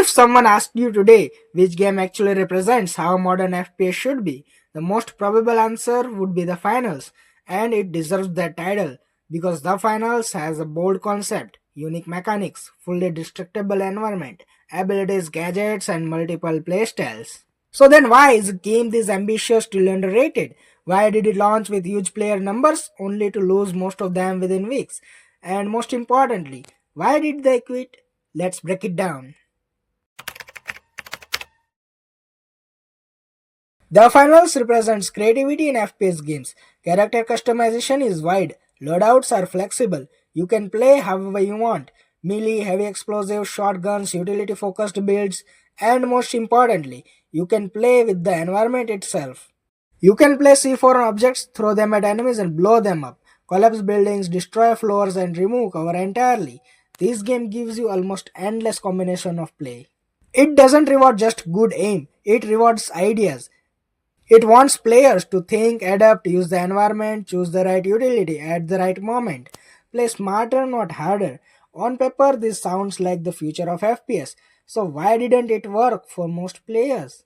If someone asked you today which game actually represents how modern FPS should be, the most probable answer would be the finals, and it deserves that title because the finals has a bold concept, unique mechanics, fully destructible environment, abilities, gadgets, and multiple playstyles. So then why is a game this ambitious still underrated? Why did it launch with huge player numbers only to lose most of them within weeks? And most importantly, why did they quit? Let's break it down. The finals represents creativity in FPS games. Character customization is wide. Loadouts are flexible. You can play however you want. Melee, heavy explosives, shotguns, utility focused builds, and most importantly, you can play with the environment itself. You can place C4 on objects, throw them at enemies and blow them up, collapse buildings, destroy floors and remove cover entirely. This game gives you almost endless combination of play. It doesn't reward just good aim, it rewards ideas. It wants players to think, adapt, use the environment, choose the right utility at the right moment. Play smarter, not harder. On paper, this sounds like the future of FPS. So why didn't it work for most players?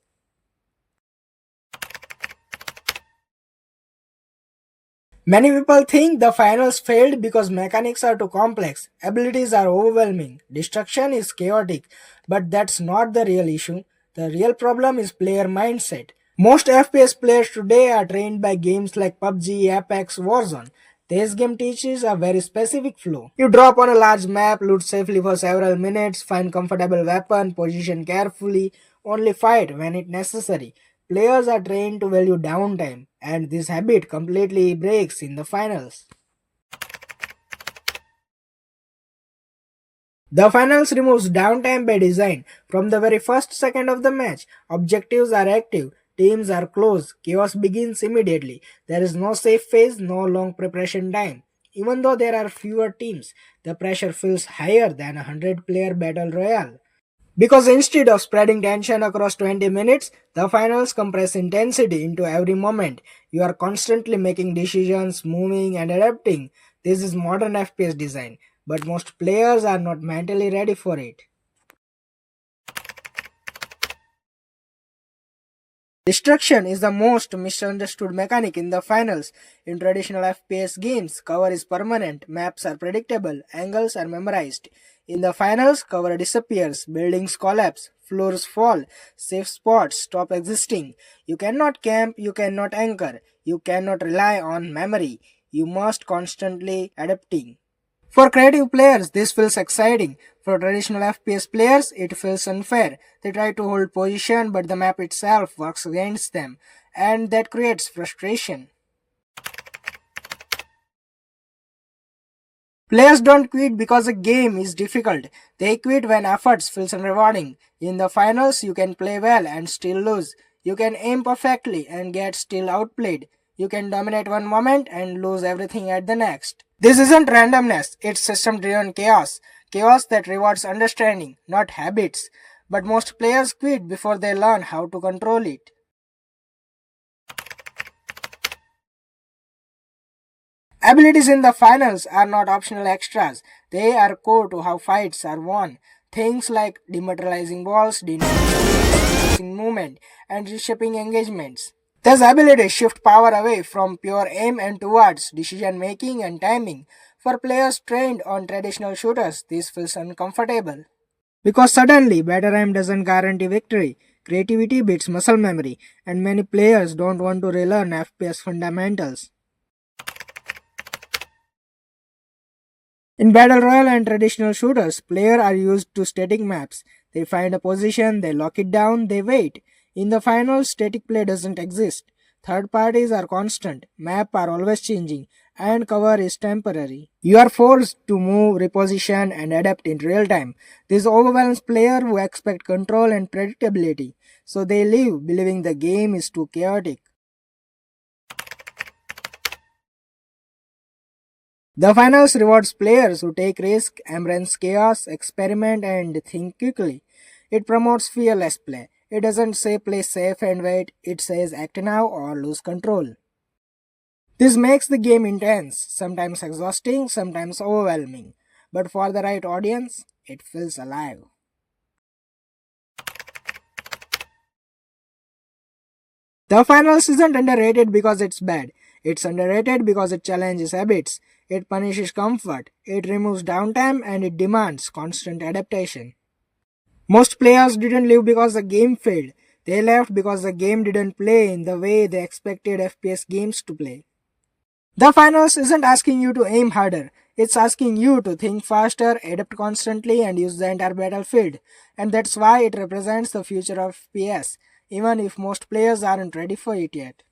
Many people think the finals failed because mechanics are too complex, abilities are overwhelming, destruction is chaotic, but that's not the real issue. The real problem is player mindset. Most FPS players today are trained by games like PUBG, Apex, Warzone. This game teaches a very specific flow. You drop on a large map, loot safely for several minutes, find comfortable weapon, position carefully, only fight when it necessary. Players are trained to value downtime, and this habit completely breaks in the finals. The finals removes downtime by design. From the very first second of the match, objectives are active, teams are close, chaos begins immediately. There is no safe phase, no long preparation time. Even though there are fewer teams, the pressure feels higher than a 100-player battle royale. Because instead of spreading tension across 20 minutes, the finals compress intensity into every moment. You are constantly making decisions, moving, and adapting. This is modern FPS design, but most players are not mentally ready for it. Destruction is the most misunderstood mechanic in the finals. In traditional FPS games, cover is permanent, maps are predictable, angles are memorized. In the finals, cover disappears, buildings collapse, floors fall, safe spots stop existing. You cannot camp, you cannot anchor, you cannot rely on memory. You must constantly adapting. For creative players, this feels exciting. For traditional FPS players, it feels unfair. They try to hold position, but the map itself works against them, and that creates frustration. Players don't quit because a game is difficult. They quit when efforts feels unrewarding. In the finals, you can play well and still lose. You can aim perfectly and get still outplayed. You can dominate one moment and lose everything at the next. This isn't randomness, it's system driven chaos. Chaos that rewards understanding, not habits. But most players quit before they learn how to control it. Abilities in the finals are not optional extras. They are core to how fights are won. Things like dematerializing walls, denoising movement, and reshaping engagements. These abilities shift power away from pure aim and towards decision making and timing. For players trained on traditional shooters, this feels uncomfortable. Because suddenly, better aim doesn't guarantee victory. Creativity beats muscle memory, and many players don't want to relearn FPS fundamentals. In Battle Royale and traditional shooters, players are used to static maps. They find a position, they lock it down, they wait. In the finals, static play doesn't exist. Third parties are constant, maps are always changing, and cover is temporary. You are forced to move, reposition, and adapt in real time. This overwhelms players who expect control and predictability, so they leave believing the game is too chaotic. The finals rewards players who take risks, embrace chaos, experiment, and think quickly. It promotes fearless play. It doesn't say play safe and wait, it says act now or lose control. This makes the game intense, sometimes exhausting, sometimes overwhelming. But for the right audience, it feels alive. The finals isn't underrated because it's bad. It's underrated because it challenges habits, it punishes comfort, it removes downtime, and it demands constant adaptation. Most players didn't leave because the game failed. They left because the game didn't play in the way they expected FPS games to play. The finals isn't asking you to aim harder. It's asking you to think faster, adapt constantly, and use the entire battlefield. And that's why it represents the future of FPS, even if most players aren't ready for it yet.